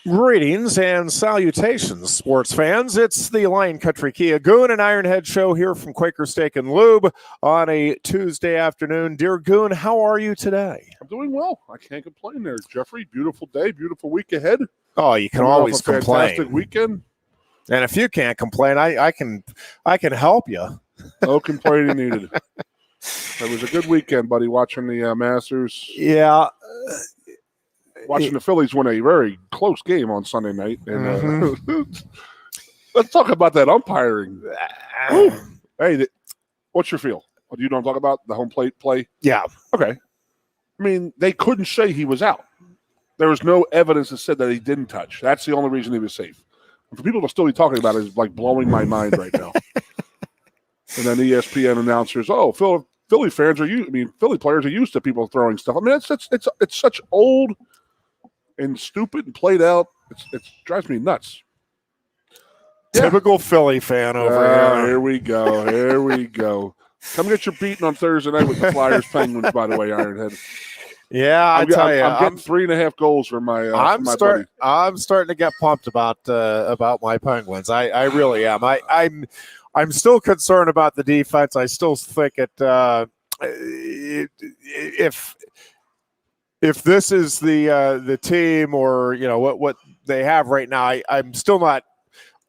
Greetings and salutations, sports fans. It's the Lion Country Kia Goon and Ironhead show here from Quaker Steak and Lube on a Tuesday afternoon. Dear Goon, how are you today? I'm doing well. I can't complain there, Jeffrey. Beautiful day, beautiful week ahead. Oh, you can always complain. Fantastic weekend. And if you can't complain, I can help you. No complaining needed. It was a good weekend, buddy, watching the Masters. Yeah. Watching the Phillies win a very close game on Sunday night. And let's talk about that umpiring. Hey, what's your feel? Do you know what I'm talking about? The home plate play? Yeah. Okay. I mean, they couldn't say he was out. There was no evidence that said that he didn't touch. That's the only reason he was safe. And for people to still be talking about it is like blowing my mind right now. And then ESPN announcers, Philly fans Philly players are used to people throwing stuff. I mean, it's such old and stupid and played out. It drives me nuts. Typical Philly fan over here. Here we go. Here we go. Come get your beating on Thursday night with the Flyers Penguins, by the way, Ironhead. Yeah, I'm getting 3.5 goals for my buddy. I'm starting to get pumped about my Penguins. I really am. I'm still concerned about the defense. I still think if this is the team or what they have right now, I'm still not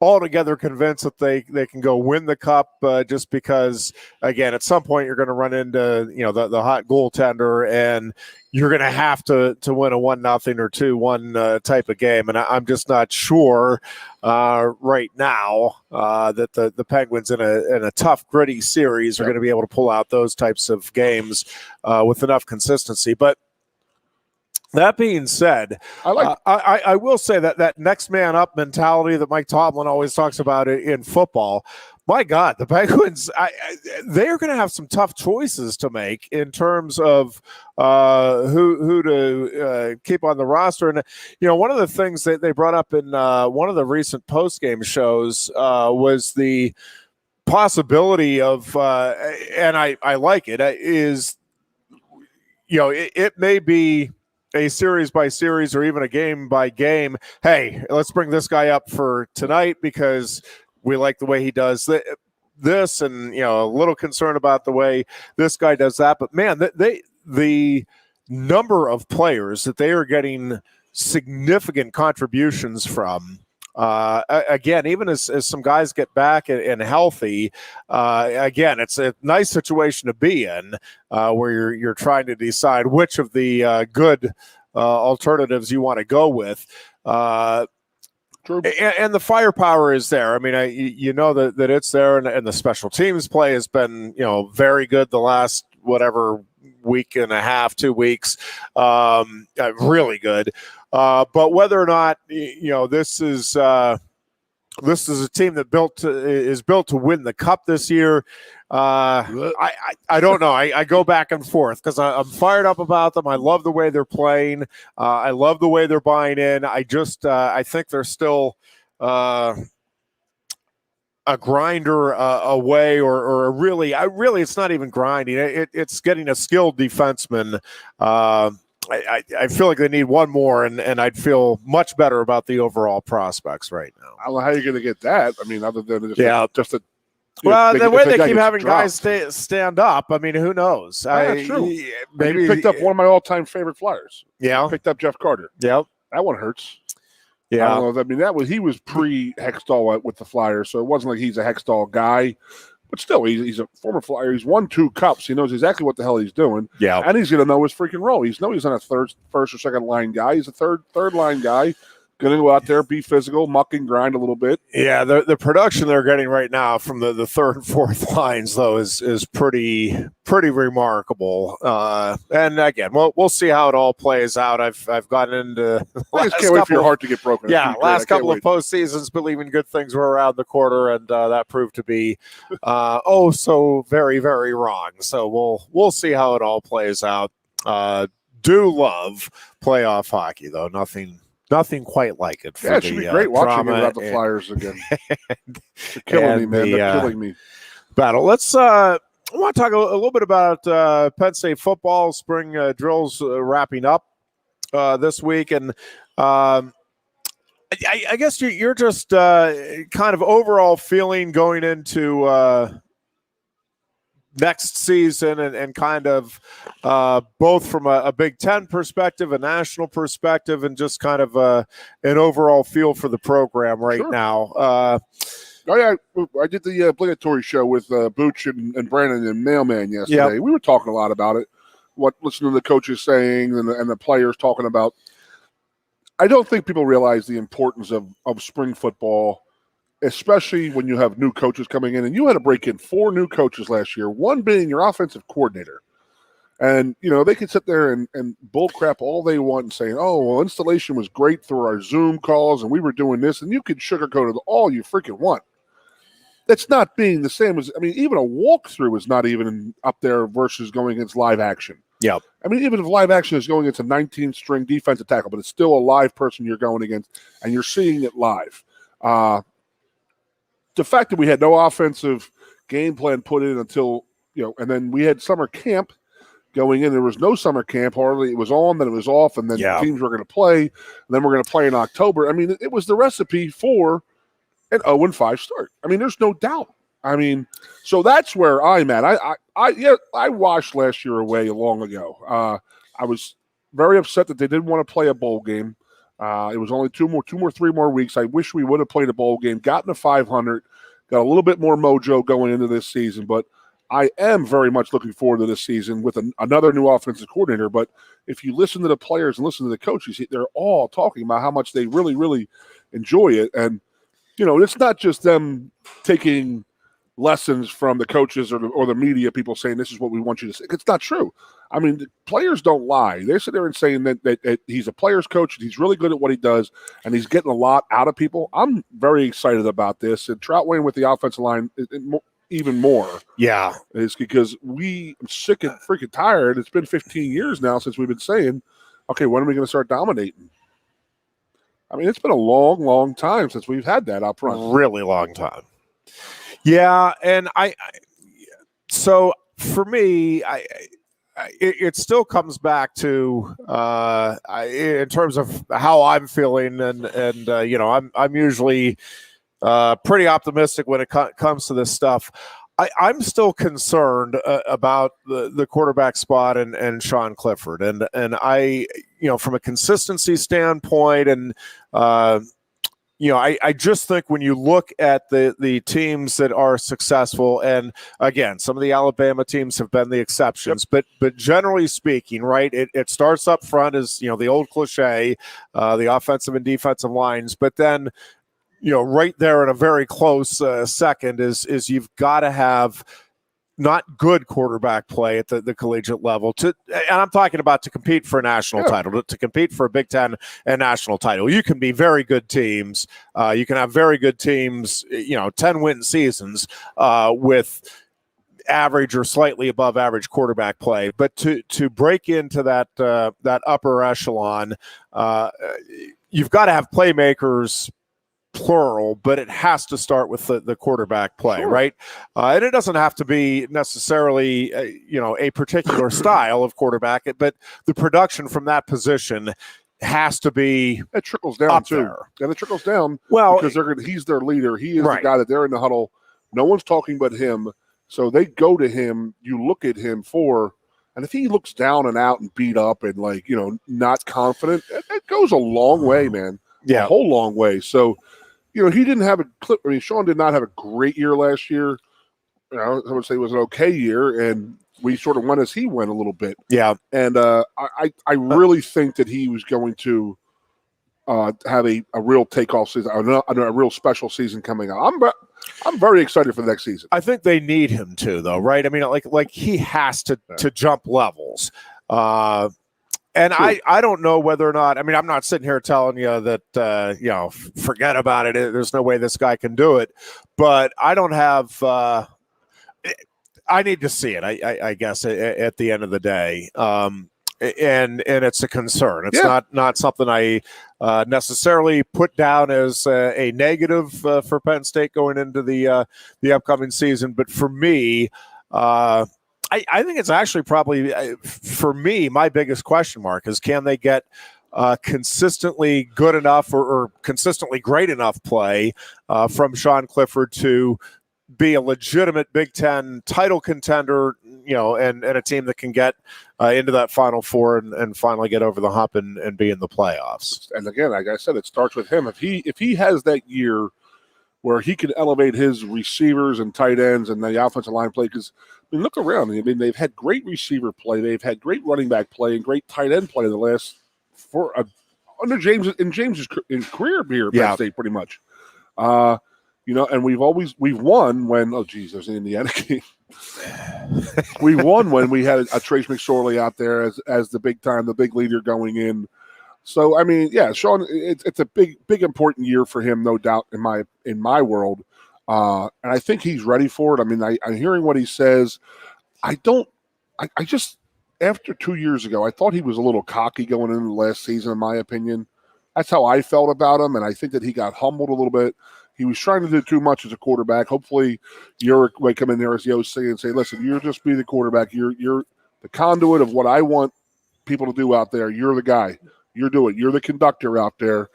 altogether convinced that they can go win the cup just because, again, at some point you're going to run into the hot goaltender and you're going to have to win a 1-0 or 2-1 type of game, and I'm just not sure right now that the Penguins in a tough, gritty series are going to be able to pull out those types of games with enough consistency. But that being said, I will say that next man up mentality that Mike Tomlin always talks about in football. My God, the Penguins, they are going to have some tough choices to make in terms of who to keep on the roster. And, one of the things that they brought up in one of the recent post-game shows was the possibility of, and I like it, is, it may be a series by series or even a game by game. Hey, let's bring this guy up for tonight because we like the way he does this, and a little concerned about the way this guy does that. But man, the number of players that they are getting significant contributions from. Again, even as some guys get back and healthy, again, it's a nice situation to be in where you're trying to decide which of the good alternatives you want to go with. And the firepower is there. I mean, that it's there, and the special teams play has been, very good the last week and a half, 2 weeks, really good. But whether or not this is a team that is built to win the cup this year, I don't know. I go back and forth because I'm fired up about them. I love the way they're playing. I love the way they're buying in. I think they're still a grinder away, or really, it's not even grinding. It's getting a skilled defenseman. I feel like they need one more, and I'd feel much better about the overall prospects right now. I don't know how you're going to get that. I mean, other than the way they keep having guys stand up, I mean, who knows? That's true. Maybe picked up one of my all-time favorite Flyers. Yeah, picked up Jeff Carter. Yep, that one hurts. Yeah, I don't know. He was pre-Hextall with the Flyers, so it wasn't like he's a Hextall guy. But still, he's a former Flyer. He's won 2 cups. He knows exactly what the hell he's doing. Yeah, and he's going to know his freaking role. He's not a first or second line guy. He's a third line guy. Going to go out there, be physical, muck and grind a little bit. Yeah, the production they're getting right now from the third and fourth lines, though, is pretty remarkable. And again, we'll see how it all plays out. I've gotten into. I just can't wait for your heart to get broken. Yeah, last couple of postseasons, believing good things were around the corner, and that proved to be so very, very wrong. So we'll see how it all plays out. Do love playoff hockey, though. Nothing quite like it. It should be great watching it without the Flyers again. They're killing me, man. They're killing me. Battle. Let's. I want to talk a little bit about Penn State football. Spring drills wrapping up this week, and I guess you're just kind of overall feeling going into next season and kind of both from a Big Ten perspective, a national perspective, and just kind of an overall feel for the program right now. I did the obligatory show with Booch and Brandon and Mailman yesterday. Yep. We were talking a lot about it, listening to the coaches saying and the players talking about. I don't think people realize the importance of spring football, especially when you have new coaches coming in. And you had to break in 4 new coaches last year, one being your offensive coordinator. And, they can sit there and bullcrap all they want and saying, oh, well, installation was great through our Zoom calls and we were doing this. And you can sugarcoat it all you freaking want. That's not being the same as, even a walkthrough is not even up there versus going against live action. Yeah. Even if live action is going against a 19-string defensive tackle, but it's still a live person you're going against, and you're seeing it live. The fact that we had no offensive game plan put in until, and then we had summer camp going in. There was no summer camp hardly. It was on, then it was off, and then teams were going to play, and then we're going to play in October. It was the recipe for an 0-5 start. There's no doubt. So that's where I'm at. I washed last year away long ago. I was very upset that they didn't want to play a bowl game. It was only 3 more weeks. I wish we would have played a bowl game, gotten to 500, got a little bit more mojo going into this season. But I am very much looking forward to this season with another new offensive coordinator. But if you listen to the players and listen to the coaches, they're all talking about how much they really, really enjoy it. And, it's not just them taking lessons from the coaches or the media people saying this is what we want you to say. It's not true. The players don't lie. They sit there and saying that he's a player's coach and he's really good at what he does and he's getting a lot out of people. I'm very excited about this. And Troutwayne with the offensive line even more. Yeah. Is because I'm sick and freaking tired. It's been 15 years now since we've been saying, okay, when are we going to start dominating? It's been a long, long time since we've had that up front. Really long time. Yeah, and so for me, it still comes back to in terms of how I'm feeling, and I'm usually pretty optimistic when it comes to this stuff. I'm still concerned about the quarterback spot and Sean Clifford, and I from a consistency standpoint, and I just think when you look at the teams that are successful, and again, some of the Alabama teams have been the exceptions, but generally speaking, right, it starts up front as the old cliche, the offensive and defensive lines, but then right there in a very close second is you've got to have not good quarterback play at the collegiate level and I'm talking about to compete for a national title, to compete for a Big Ten and national title. You can be very good teams. You can have very good teams, 10-win seasons with average or slightly above average quarterback play. But to break into that upper echelon, you've got to have playmakers, plural, but it has to start with the quarterback play, right? And it doesn't have to be necessarily, a particular style of quarterback, but the production from that position has to be. It trickles down too, and it trickles down. Well, because he's their leader. He is the guy that they're in the huddle. No one's talking but him, so they go to him. You look at him and if he looks down and out and beat up and not confident, it goes a long way, man. Yeah, a whole long way. So. He didn't have a clip. Sean did not have a great year last year. I would say it was an okay year, and we sort of went as he went a little bit. Yeah. And I really think that he was going to have a real takeoff season, a real special season coming out. I'm very excited for the next season. I think they need him to, though, right? Like he has to jump levels. And I don't know whether or not, I'm not sitting here telling you that, forget about it. There's no way this guy can do it. But I don't have, I need to see it, I guess, at the end of the day. And it's a concern. It's not something I necessarily put down as a negative for Penn State going into the upcoming season. But for me, I think it's actually probably, for me, my biggest question mark is can they get consistently good enough or consistently great enough play from Sean Clifford to be a legitimate Big Ten title contender, and a team that can get into that Final Four and finally get over the hump and be in the playoffs. And again, like I said, it starts with him. If he has that year where he can elevate his receivers and tight ends and the offensive line play, because look around. I mean, they've had great receiver play, they've had great running back play, and great tight end play in the last under James's career here at Penn State, pretty much. And we've won when there's an Indiana game. We won when we had a Trace McSorley out there as the big leader going in. So I mean, yeah, Sean, it's a big important year for him, no doubt in my world, and I think he's ready for it. I mean, I'm hearing what he says. I just after 2 years ago, I thought he was a little cocky going into the last season, in my opinion. That's how I felt about him, and I think that he got humbled a little bit. He was trying to do too much as a quarterback. Hopefully, Uric might come in there as the OC and say, listen, you're just be the quarterback. You're the conduit of what I want people to do out there. You're the guy. You're doing it. You're the conductor out there.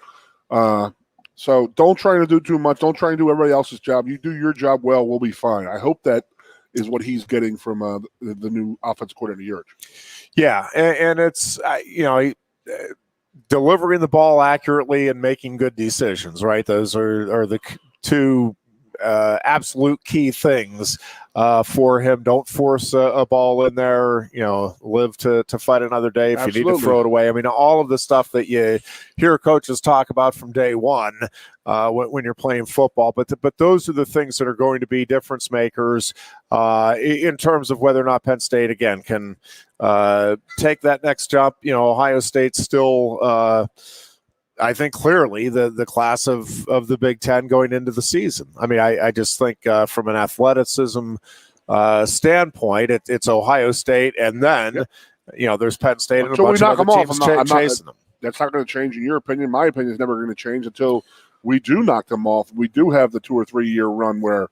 So don't try to do too much. Don't try and do everybody else's job. You do your job well, we'll be fine. I hope that is what he's getting from the new offensive coordinator, Uric. Yeah, and it's, delivering the ball accurately and making good decisions, right? Those are the two absolute key things for him. Don't force a ball in there, live to fight another day. If Absolutely. You need to throw it away. I mean, all of the stuff that you hear coaches talk about from day one when you're playing football, but those are the things that are going to be difference makers in terms of whether or not Penn State, again, can take that next jump. Ohio State's still I think clearly the class of the Big Ten going into the season. I mean, I just think from an athleticism standpoint, it's Ohio State, and then there's Penn State and a bunch of other teams chasing them. That's not going to change in your opinion. My opinion is never going to change until we do knock them off. We do have the 2 or 3 year run where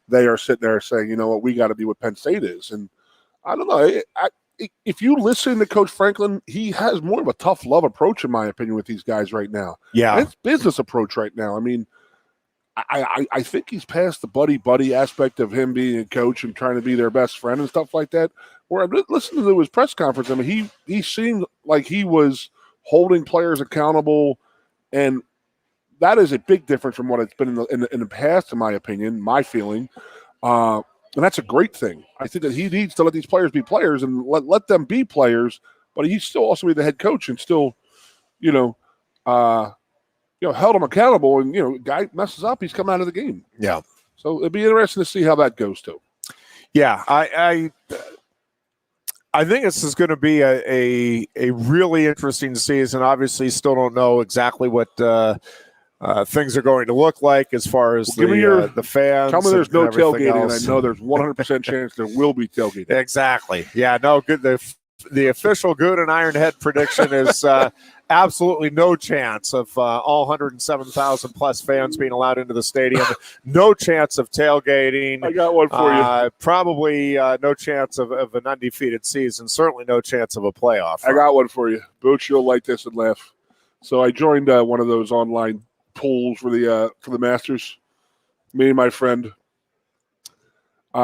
they are sitting there saying, you know what, we got to be what Penn State is. And I don't know. If you listen to Coach Franklin, he has more of a tough love approach, in my opinion, with these guys right now. Yeah. And it's business approach right now. I mean, I think he's past the buddy aspect of him being a coach and trying to be their best friend and stuff like that. Where I'm listening to his press conference, I mean, he seemed like he was holding players accountable, and that is a big difference from what it's been in the past, in my opinion, my feeling. And that's a great thing. I think that he needs to let these players be players and let them be players, but he's still also be the head coach and still, held them accountable. And, guy messes up, he's come out of the game. Yeah. So it'd be interesting to see how that goes too. Yeah. I think this is going to be a really interesting season. Obviously, still don't know exactly what things are going to look like as far as the fans. Tell me there's no tailgating, else. and I know there's 100% chance there will be tailgating. Exactly. Yeah, no, good. The official Goon and Ironhead prediction is absolutely no chance of all 107,000 plus fans being allowed into the stadium. No chance of tailgating. I got one for you. Probably no chance of an undefeated season. Certainly no chance of a playoff. I got one for you. Booch, you'll like this and laugh. So I joined one of those online pools for the Masters. Me and my friend.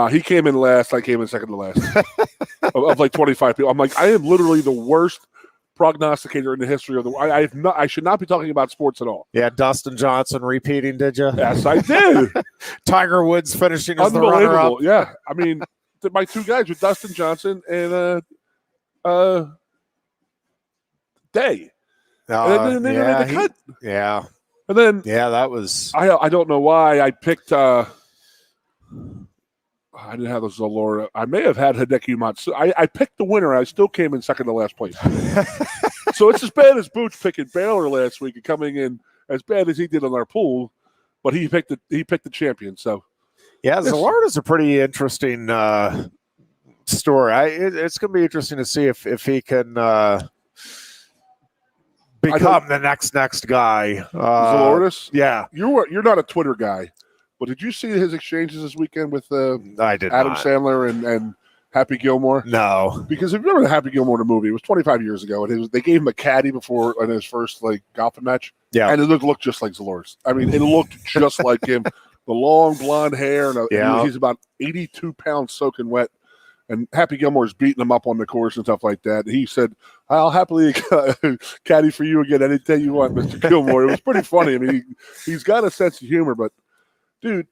He came in last. I came in second to last of like 25 people. I'm like, I am literally the worst prognosticator in the history of the world. I should not be talking about sports at all. Yeah, Dustin Johnson repeating, did you? Yes, I did. Tiger Woods finishing as the runner-up. Yeah, I mean, my two guys were Dustin Johnson and Day. And then they made the cut. Yeah. And then that was. I don't know why I picked. I didn't have the Zalora. I may have had Hideki Matsu. I picked the winner. I still came in second to last place. So it's as bad as Booch picking Baylor last week and coming in as bad as he did on our pool, but he picked the champion. So yeah, Zalorda's a pretty interesting story. It's going to be interesting to see if he can become the next guy. Zalordas? Yeah. You're not a Twitter guy, but did you see his exchanges this weekend with I did Adam not. Sandler and Happy Gilmore? No. Because if you remember the Happy Gilmore the movie, it was 25 years ago, and they gave him a caddy before in his first golfing match. Yeah. And it looked just like Zalores. I mean, it looked just like him. The long blonde hair, and he's about 82 pounds soaking wet. And Happy Gilmore's beating him up on the course and stuff like that. He said, "I'll happily caddy for you again anytime you want, Mr. Gilmore." It was pretty funny. I mean, he's got a sense of humor, but dude,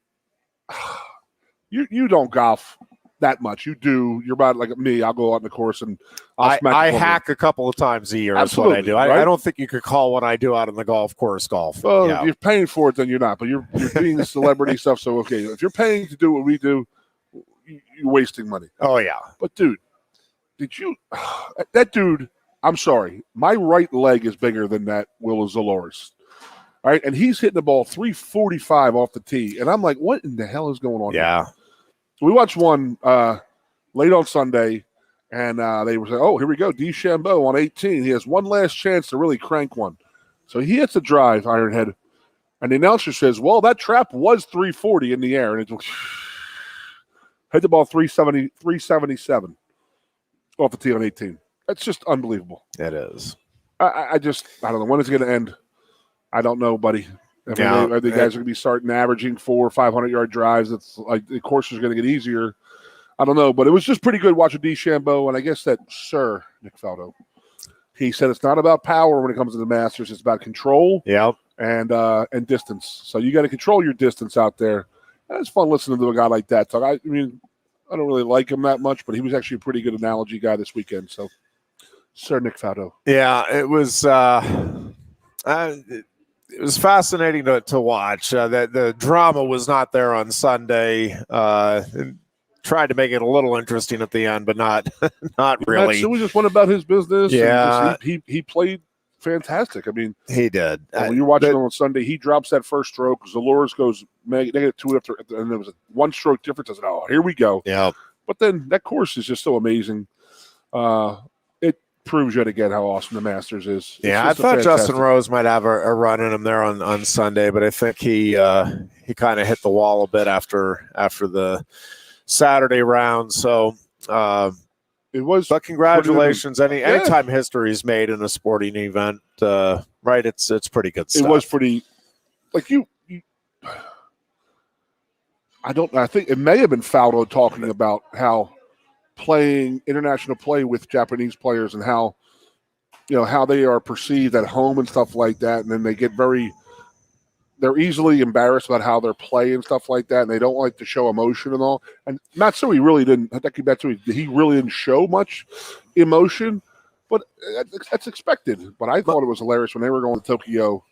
you don't golf that much. You do. You're about like me. I'll go out on the course and I hack a couple of times a year. Absolutely, is what I do. Right? I don't think you could call what I do out on the golf course golf. Well, if you're paying for it, then you're not. But you're being the celebrity stuff. So okay, if you're paying to do what we do, you're wasting money. Oh yeah. But dude, that dude? I'm sorry, my right leg is bigger than that Will Zalores. All right, and he's hitting the ball 345 off the tee, and I'm like, what in the hell is going on? Yeah. Here? We watched one late on Sunday, and they were saying, "Oh, here we go, DeChambeau on 18. He has one last chance to really crank one." So he hits a drive, Ironhead, and the announcer says, "Well, that trap was 340 in the air, and it hit the ball 377 off the tee on 18. That's just unbelievable. It is. I don't know when it's going to end. I don't know, buddy. I mean, the guys are going to be starting averaging 400 or 500-yard drives. It's like the course is going to get easier. I don't know, but it was just pretty good watching DeChambeau, and I guess that Sir Nick Faldo, he said it's not about power when it comes to the Masters. It's about control and distance. So you got to control your distance out there. And it's fun listening to a guy like that talk. I mean, I don't really like him that much, but he was actually a pretty good analogy guy this weekend. So, Sir Nick Faldo. Yeah, it was it was fascinating to watch. The drama was not there on Sunday. Tried to make it a little interesting at the end, but not really. Matsui just went about his business. Yeah, he played fantastic. I mean, he did. When you're watching him on Sunday, he drops that first stroke. Zalores goes -2 after, and there was a one-stroke difference. I said, "Oh, here we go." Yeah. But then that course is just so amazing. It proves yet again how awesome the Masters is. I thought Justin Rose might have a run in him there on Sunday, but I think he kind of hit the wall a bit after the Saturday round. So it was. But congratulations! Anytime history is made in a sporting event, right? It's pretty good stuff. It was pretty. Like you I think it may have been Faldo talking about how playing international play with Japanese players and how they are perceived at home and stuff like that, and then they get they're easily embarrassed about how they're playing and stuff like that, and they don't like to show emotion and all. And Matsui really didn't. Hideki Matsui, he really didn't show much emotion, but that's expected. But I thought it was hilarious when they were going to Tokyo.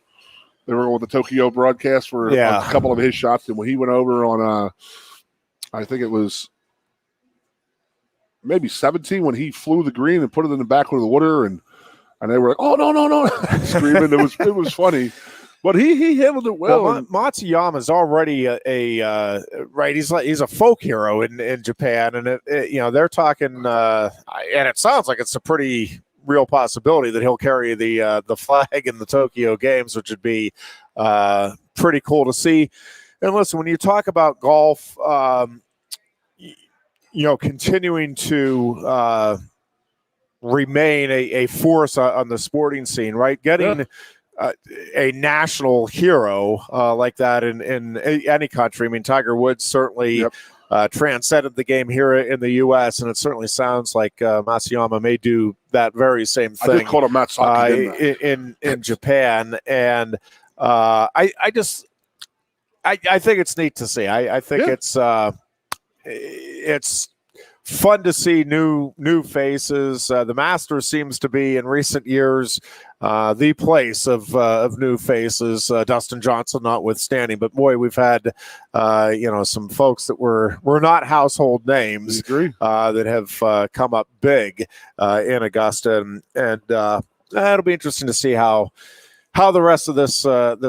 They were going with the Tokyo broadcast for a couple of his shots, and when he went over on, I think it was maybe 17 when he flew the green and put it in the back of the water, and they were like, "Oh no!" screaming. It was funny. But he handled it well. Matsuyama's already right. He's a folk hero in Japan, and they're talking, and it sounds like it's a pretty real possibility that he'll carry the flag in the Tokyo Games, which would be pretty cool to see. And listen, when you talk about golf, continuing to remain a force on the sporting scene, right? Getting a national hero like that in any country. I mean, Tiger Woods certainly transcended the game here in the U.S., and it certainly sounds like Matsuyama may do that very same thing. I just called him Matsuyama in Japan, and I think it's neat to see. I think it's fun to see new faces. The Masters seems to be in recent years the place of new faces. Dustin Johnson notwithstanding, but boy, we've had some folks that were not household names that have come up big in Augusta, and it'll be interesting to see how the rest of this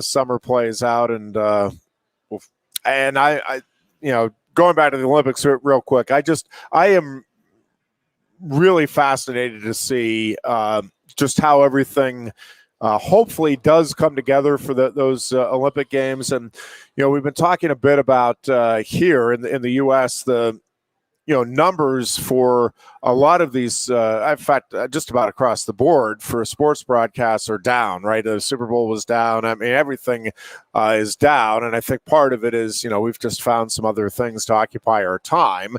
summer plays out. And I going back to the Olympics real quick, I am really fascinated to see just how everything hopefully does come together for those Olympic Games. And we've been talking a bit about here in the U.S. the numbers for a lot of these, in fact, just about across the board for sports broadcasts are down, right? The Super Bowl was down. I mean, everything is down. And I think part of it is, we've just found some other things to occupy our time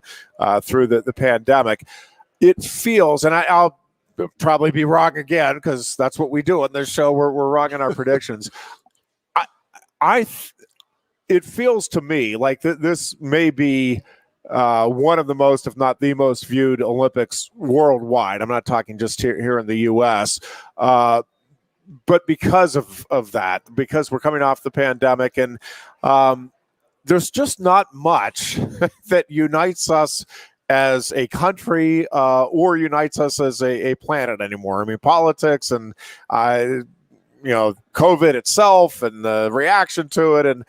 through the pandemic. It feels, and I'll probably be wrong again, because that's what we do on this show. We're wrong in our predictions. It feels to me like this may be one of the most, if not the most viewed Olympics worldwide. I'm not talking just here in the U.S., but because of that, because we're coming off the pandemic, and there's just not much that unites us as a country or unites us as a planet anymore. I mean, politics and COVID itself and the reaction to it, and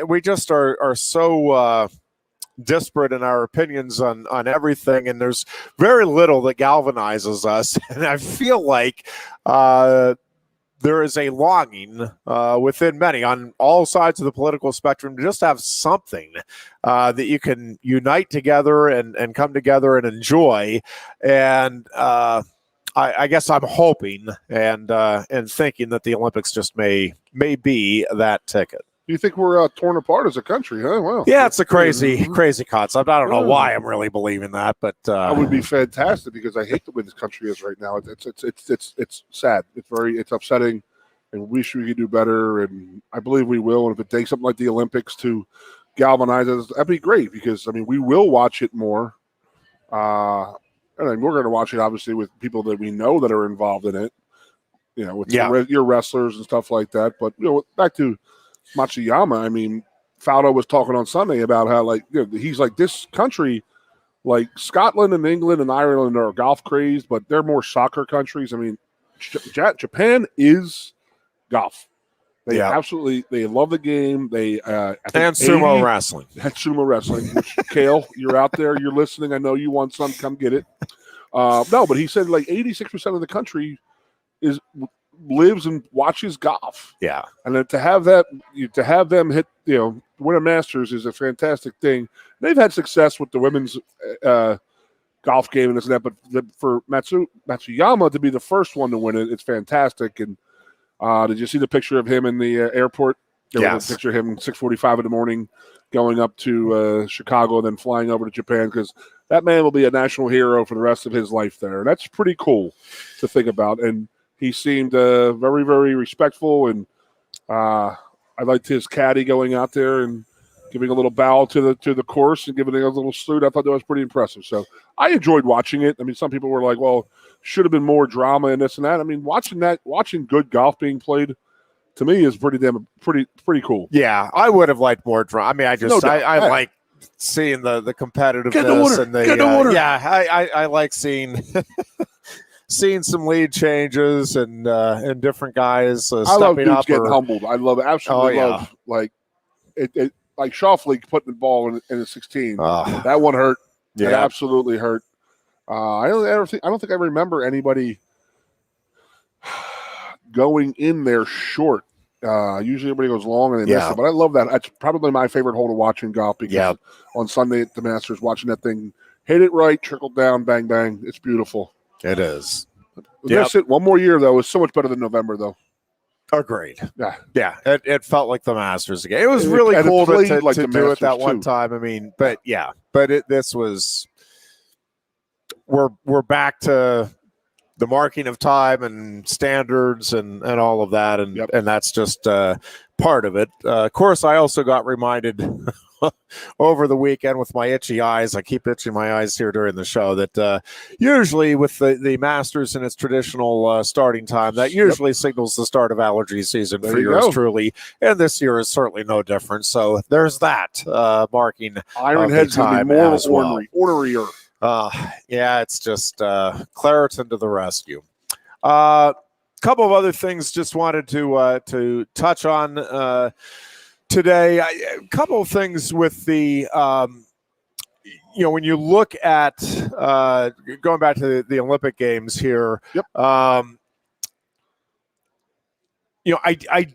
we just are so disparate in our opinions on everything, and there's very little that galvanizes us. And I feel like there is a longing within many on all sides of the political spectrum to just have something that you can unite together and come together and enjoy. And I guess I'm hoping and thinking that the Olympics just may be that ticket. You think we're torn apart as a country, huh? Well, yeah, it's a crazy concept. I don't know why I'm really believing that, but that would be fantastic, because I hate the way this country is right now. It's sad. It's upsetting, and we wish we could do better. And I believe we will. And if it takes something like the Olympics to galvanize us, that'd be great, because we will watch it more. And we're going to watch it obviously with people that we know that are involved in it. With your wrestlers and stuff like that. But back to Matsuyama, Faudo was talking on Sunday about how, he's like, this country, like Scotland and England and Ireland are golf crazed, but they're more soccer countries. Japan is golf. They absolutely, they love the game. They and sumo wrestling. And sumo wrestling. Which, Kale, you're out there, you're listening. I know you want some. Come get it. No, but he said 86% of the country lives and watches golf. Yeah. And then to have them hit, win a Masters is a fantastic thing. They've had success with the women's golf game and this and that, but for Matsuyama to be the first one to win it, it's fantastic. And did you see the picture of him in the airport? There was a picture of him at 6:45 in the morning going up to Chicago, then flying over to Japan, because that man will be a national hero for the rest of his life there. And that's pretty cool to think about. And he seemed very, very respectful, and I liked his caddy going out there and giving a little bow to the course and giving a little salute. I thought that was pretty impressive. So I enjoyed watching it. Some people were like, "Well, should have been more drama and this and that." Watching good golf being played, to me, is pretty cool. Yeah, I would have liked more drama. I like seeing the competitiveness and the I like seeing. Seeing some lead changes and different guys stepping I love dudes up. Getting humbled. I love love like Schauffele putting the ball in the 16. That one hurt. Yeah. It absolutely hurt. I don't think I remember anybody going in there short. Usually everybody goes long and they miss it, but I love that. It's probably my favorite hole to watch in golf, because on Sunday at the Masters, watching that thing hit it right, trickle down, bang bang. It's beautiful. It is. That's it. One more year, though, is so much better than November, though. Agreed. Yeah. It felt like the Masters again. It was really cool to do it that one time. This was. We're back to the marking of time and standards and all of that, and that's just part of it. Of course, I also got reminded over the weekend with my itchy eyes. I keep itching my eyes here during the show that usually with the Masters in its traditional starting time, that usually signals the start of allergy season for yours truly. And this year is certainly no different. So there's that marking. Ironhead's going to be more ornerier. It's just Claritin to the rescue. Couple of other things just wanted to touch on today. A couple of things with the when you look at going back to the Olympic Games here. I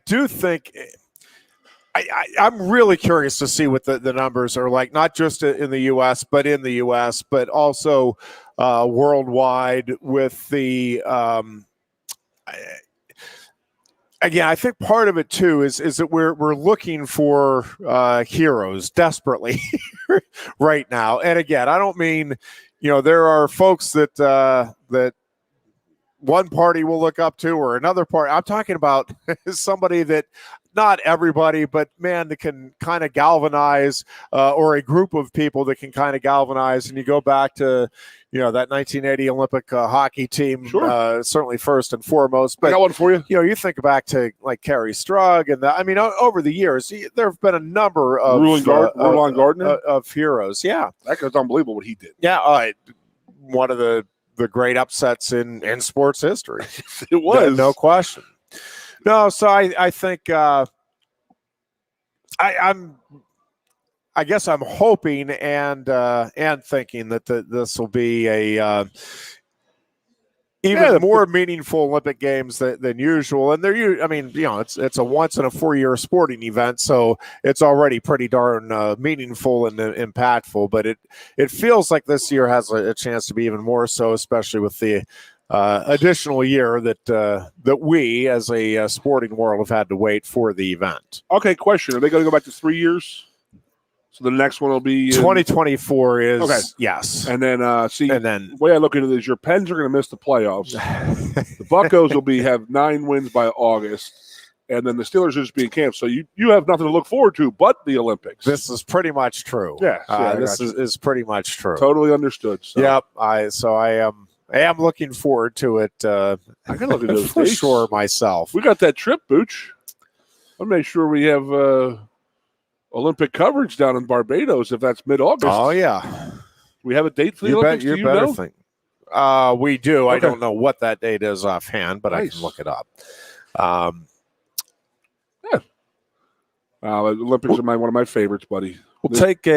do think I'm really curious to see what the numbers are like, not just in the U.S., but in the U.S., but also worldwide with the again, I think part of it too is that we're looking for heroes desperately right now. And again, I don't mean, there are folks that that one party will look up to or another party. I'm talking about somebody that not everybody, but man, that can kind of galvanize, or a group of people that can kind of galvanize. And you go back to, that 1980 Olympic hockey team, Sure. certainly first and foremost. But I got one for you. You think back to like Kerry Strug, and over the years, there have been a number of Roland Gardner of heroes. Yeah, that guy's unbelievable what he did. Yeah, one of the great upsets in sports history. It was, no question. No, so I think I guess I'm hoping and thinking that this will be a even more meaningful Olympic Games than usual. And it's a once in a 4-year sporting event, so it's already pretty darn meaningful and impactful. But it feels like this year has a chance to be even more so, especially with the additional year that we as a sporting world have had to wait for the event. Okay, question. Are they going to go back to 3 years? So the next one will be 2024 is okay. Yes. And then the way I look at it is your Pens are going to miss the playoffs. The Buccos will have 9 wins by August, and then the Steelers will just be in camp. So you have nothing to look forward to but the Olympics. This is pretty much true. Yeah, this is pretty much true. Totally understood. So. Yep. I am looking forward to it. I can look at those for dates. Sure myself. We got that trip, Booch. I'll make sure we have Olympic coverage down in Barbados if that's mid-August. Oh yeah. We have a date for the Olympics. You better think. We do. Okay. I don't know what that date is offhand, but nice. I can look it up. Olympics are one of my favorites, buddy. We'll take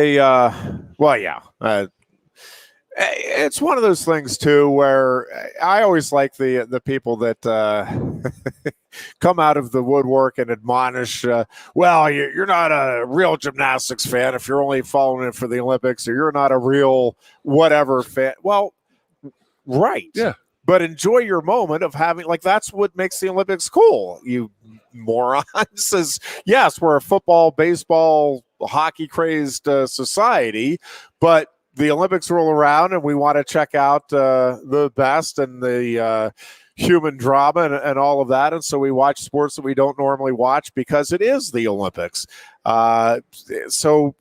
it's one of those things too where I always like the people that come out of the woodwork and admonish. You're not a real gymnastics fan if you're only following it for the Olympics, or you're not a real whatever fan. Well, right, yeah. But enjoy your moment of having, that's what makes the Olympics cool, you morons. Yes, we're a football, baseball, hockey crazed society, but the Olympics roll around and we want to check out the best and the human drama and all of that. And so we watch sports that we don't normally watch because it is the Olympics. So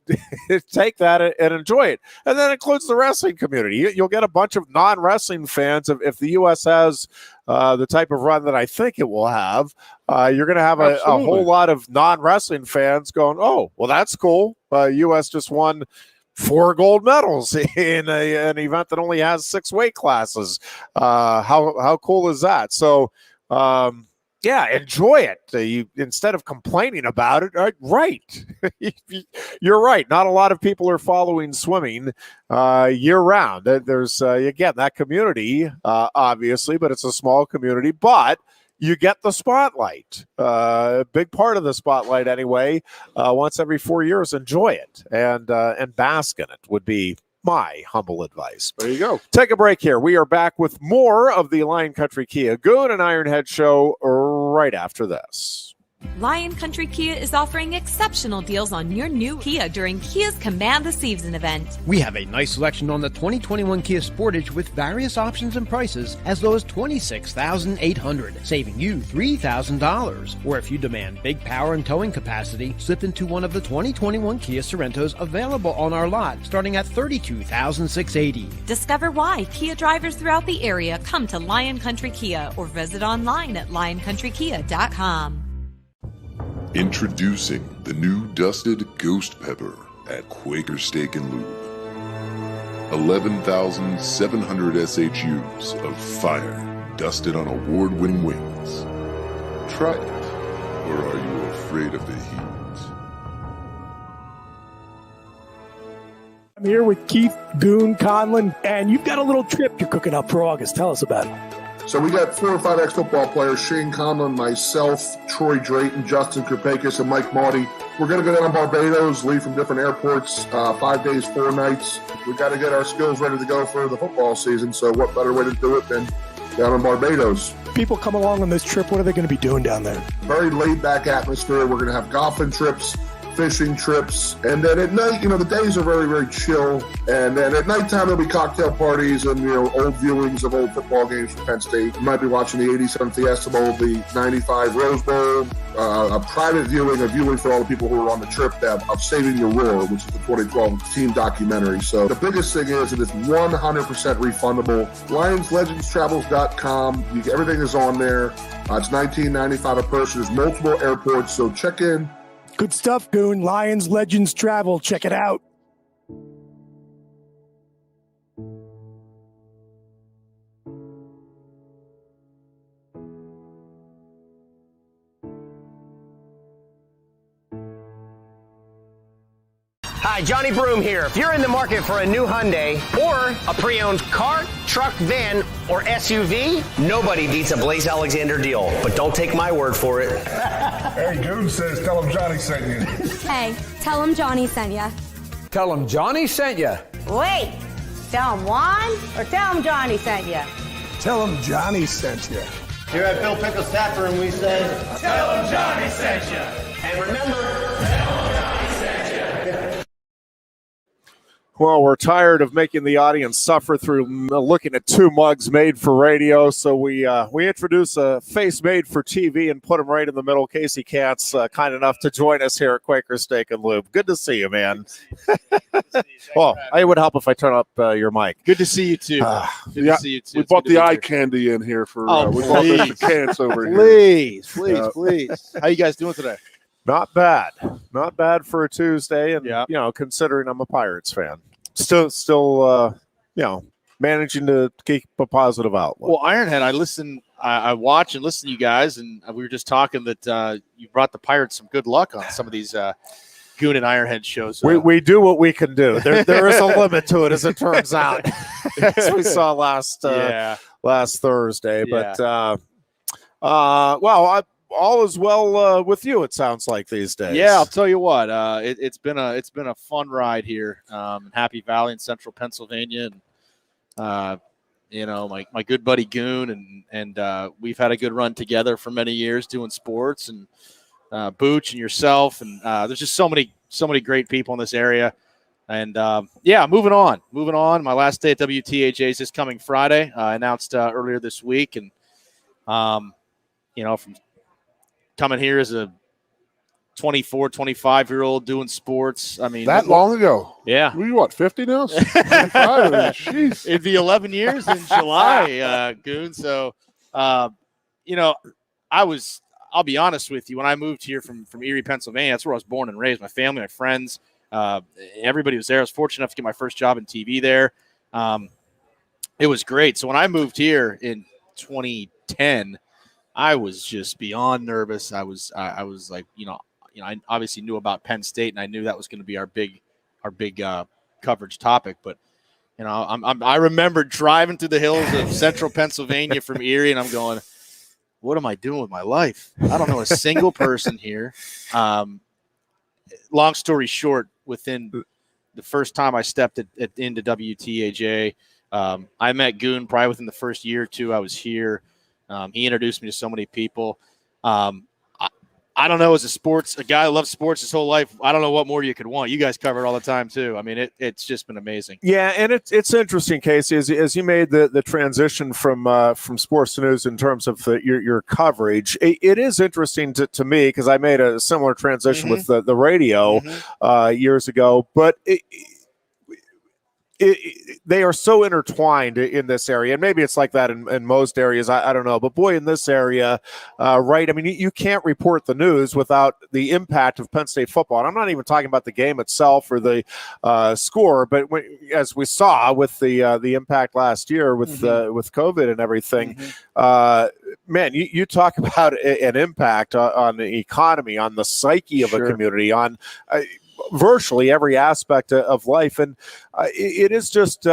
take that and enjoy it. And that includes the wrestling community. You'll get a bunch of non-wrestling fans. If the U.S. has the type of run that I think it will have, you're going to have a whole lot of non-wrestling fans going, oh, well, that's cool. U.S. just won 4 gold medals in an event that only has 6 weight classes. How cool is that? So, enjoy it. You instead of complaining about it, right? You're right. Not a lot of people are following swimming year round. There's again that community, obviously, but it's a small community. But you get the spotlight, a big part of the spotlight anyway. Once every 4 years, enjoy it and bask in it would be my humble advice. There you go. Take a break here. We are back with more of the Lion Country Kia Goon and Ironhead show right after this. Lion Country Kia is offering exceptional deals on your new Kia during Kia's Command the Season event. We have a nice selection on the 2021 Kia Sportage with various options and prices as low as $26,800, saving you $3,000. Or if you demand big power and towing capacity, slip into one of the 2021 Kia Sorrentos available on our lot, starting at $32,680. Discover why Kia drivers throughout the area come to Lion Country Kia or visit online at lioncountrykia.com. Introducing the new dusted Ghost Pepper at Quaker Steak and Lube. 11,700 SHUs of fire dusted on award-winning wings. Try it, or are you afraid of the heat? I'm here with Keith Goon Conlon, and you've got a little trip you're cooking up for August. Tell us about it. So we got 4 or 5 ex-football players, Shane Conlon, myself, Troy Drayton, Justin Kupakis, and Mike Maudie. We're going to go down to Barbados, leave from different airports, 5 days, 4 nights. We've got to get our skills ready to go for the football season, so what better way to do it than down in Barbados? People come along on this trip. What are they going to be doing down there? Very laid-back atmosphere. We're going to have golfing trips, fishing trips, and then at night, the days are very, very chill. And then at nighttime, there'll be cocktail parties and, old viewings of old football games from Penn State. You might be watching the 87 Fiesta Bowl, the 95 Rose Bowl, a private viewing for all the people who are on the trip of Saving Your Roar, which is the 2012 team documentary. So the biggest thing is that it's 100% refundable. LionsLegendsTravels.com. Everything is on there. It's $19.95 a person. There's multiple airports, so check in. Good stuff, Goon. Lions Legends Travel. Check it out. Hi, Johnny Broom here. If you're in the market for a new Hyundai or a pre-owned car, truck, van, or SUV, nobody beats a Blaze Alexander deal. But don't take my word for it. Hey, Goon says tell him Johnny sent you. Hey, tell him Johnny sent ya. Tell him Johnny sent you. Wait, tell him Juan or tell him Johnny sent you? Tell him Johnny sent you. Here at Bill Pickles Tap Room, we say, tell him Johnny sent you. And remember, tell him Johnny sent you. Well, we're tired of making the audience suffer through looking at 2 mugs made for radio, so we introduce a face made for TV and put him right in the middle. Casey Kantz, kind enough to join us here at Quaker Steak and Lube. Good to see you, man. Well, it would help if I turn up your mic. Good to see you too. Good to see you too. We bought the eye candy in here for. We bought the Kantz over here. Please. How you guys doing today? Not bad for a Tuesday, and considering I'm a Pirates fan, still, managing to keep a positive outlook. Well, Ironhead, I watch and listen to you guys, and we were just talking that you brought the Pirates some good luck on some of these Goon and Ironhead shows. We do what we can do. There is a limit to it, as it turns out, as we saw last Thursday. Yeah. But all is well with you, it sounds like, these days. Yeah, I'll tell you what. It's been a fun ride here in Happy Valley in central Pennsylvania, and my good buddy Goon and we've had a good run together for many years doing sports, and Booch and yourself, and there's just so many great people in this area. And moving on. My last day at WTAJ is this coming Friday. I announced earlier this week, and from coming here as a 24, 25-year-old doing sports. I mean, that long ago. Yeah. Were you, what, 50 now? 55? Jeez. It'd be 11 years in July, Goon. So, I'll be honest with you. When I moved here from Erie, Pennsylvania, that's where I was born and raised. My family, my friends, everybody was there. I was fortunate enough to get my first job in TV there. It was great. So when I moved here in 2010, I was just beyond nervous. I was like, I obviously knew about Penn State, and I knew that was going to be our big coverage topic. But I remember driving through the hills of central Pennsylvania from Erie, and I'm going, what am I doing with my life? I don't know a single person here. Long story short, within the first time I stepped into WTAJ, I met Goon probably within the first year or two I was here. He introduced me to so many people. I don't know, as a guy who loves sports his whole life, I don't know what more you could want. You guys cover it all the time too. I mean, it's just been amazing. Yeah, and it's interesting, Casey, as you made the transition from sports to news in terms of your coverage. It is interesting to me, because I made a similar transition with the radio years ago, but they are so intertwined in this area, and maybe it's like that in most areas. I don't know, but boy, in this area, right? I mean, you can't report the news without the impact of Penn State football. And I'm not even talking about the game itself or the score, but as we saw with the impact last year with COVID and everything, man, you talk about an impact on the economy, on the psyche of a community, on virtually every aspect of life. And it is just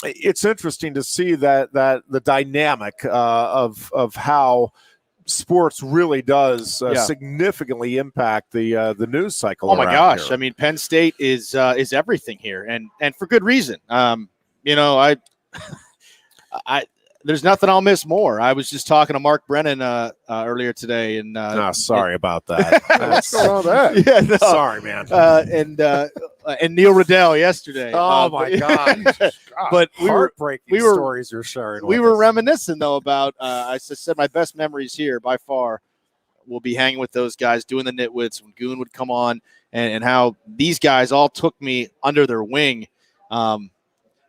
it's interesting to see that the dynamic of how sports really does significantly impact the news cycle. Oh my gosh! Here. I mean, Penn State is everything here, and for good reason. There's nothing I'll miss more. I was just talking to Mark Brennan earlier today, and sorry about that. What's going on with that? Yeah, no. Sorry, man. And Neil Riddell yesterday. Oh my God! But heartbreaking stories you're sharing. We were reminiscing though about. I said my best memories here by far will be hanging with those guys doing the nitwits when Goon would come on, and how these guys all took me under their wing.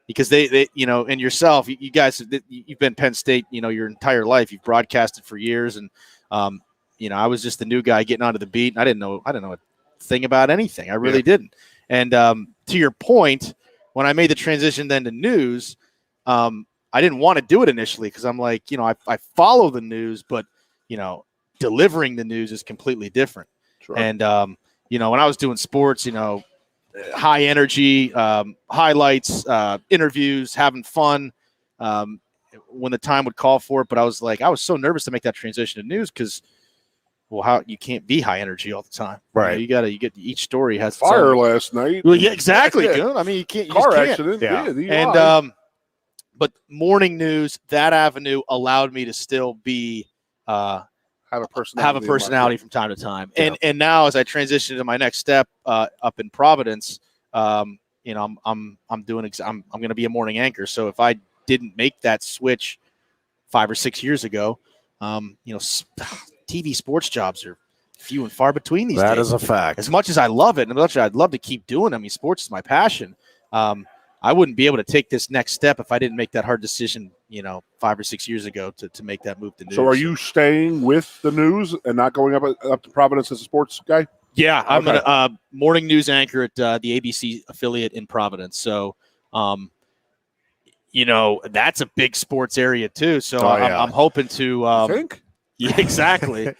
Because they and yourself, you guys, you've been Penn State, your entire life. You've broadcasted for years, and I was just the new guy getting onto the beat. And I didn't know a thing about anything. I really didn't. And to your point, when I made the transition then to news, I didn't want to do it initially because I'm like, I follow the news, but delivering the news is completely different. Sure. And when I was doing sports, high energy, highlights, interviews, having fun when the time would call for it. But I was so nervous to make that transition to news because, how you can't be high energy all the time, right? You get each story has fire last night. Well, yeah, exactly. Yeah. I mean, you can't car accident. Yeah. And but morning news, that avenue allowed me to still be have a personality from time to time. And now as I transition to my next step up in Providence, I'm going to be a morning anchor. So if I didn't make that switch 5 or 6 years ago, TV sports jobs are few and far between these days. That is a fact. As much as I love it, and as much as I'd love to keep doing it, I mean, sports is my passion. I wouldn't be able to take this next step if I didn't make that hard decision, 5 or 6 years ago to make that move to news. So are you staying with the news and not going up to Providence as a sports guy? Yeah, I'm a morning news anchor at the ABC affiliate in Providence. So, that's a big sports area too. So I'm hoping to think? Yeah, exactly.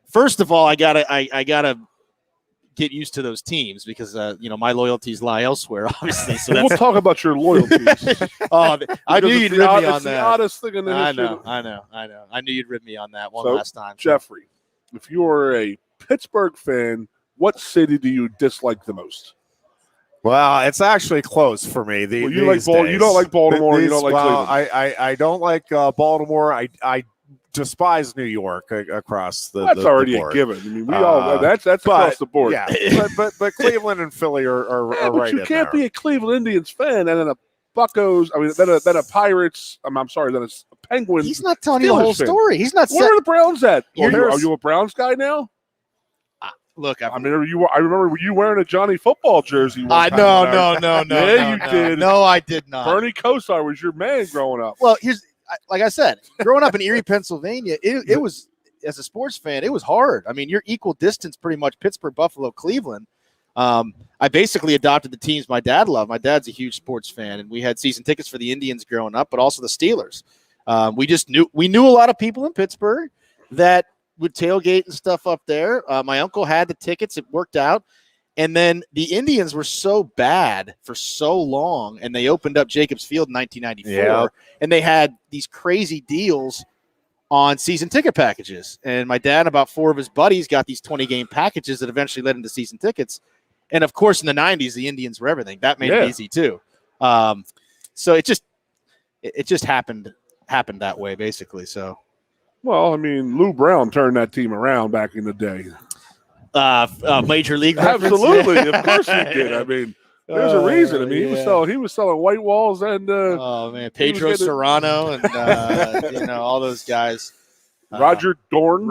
First of all, I gotta get used to those teams because my loyalties lie elsewhere, obviously. So we'll talk about your loyalties. I knew you'd rib me on that. The oddest thing in the history. I know. I knew you'd rib me on that last time. Jeffrey, if you're a Pittsburgh fan, what city do you dislike the most? Well, it's actually close for me. You don't like Baltimore. You don't like Cleveland. I don't like Baltimore. I despise New York across the. That's already the board. A given. I mean, we all that's across the board. Yeah, but Cleveland and Philly are right. But you can't be a Cleveland Indians fan and then a Buccos. I mean, then a Pirates. I'm sorry, then a Penguins. He's not telling you the whole story. He's not. Where are the Browns at? Are you a Browns guy now? Look, I remember you wearing a Johnny Football jersey. No. Yeah, you did. No, I did not. Bernie Kosar was your man growing up. Well, like I said, growing up in Erie, Pennsylvania, it was, as a sports fan, it was hard. I mean, you're equal distance pretty much Pittsburgh, Buffalo, Cleveland. I basically adopted the teams my dad loved. My dad's a huge sports fan, and we had season tickets for the Indians growing up, but also the Steelers. We knew a lot of people in Pittsburgh that would tailgate and stuff up there. My uncle had the tickets. It worked out. And then the Indians were so bad for so long, and they opened up Jacobs Field in 1994, and they had these crazy deals on season ticket packages. And my dad and about 4 of his buddies got these 20-game packages that eventually led into season tickets. And, of course, in the 90s, the Indians were everything. That made it easy, too. So it just happened that way, basically. So. Well, I mean, Lou Brown turned that team around back in the day. Major league reference? Absolutely, of course he did. I mean, there's a reason. I mean, he was selling white walls and Pedro Serrano and all those guys. Roger Dorn.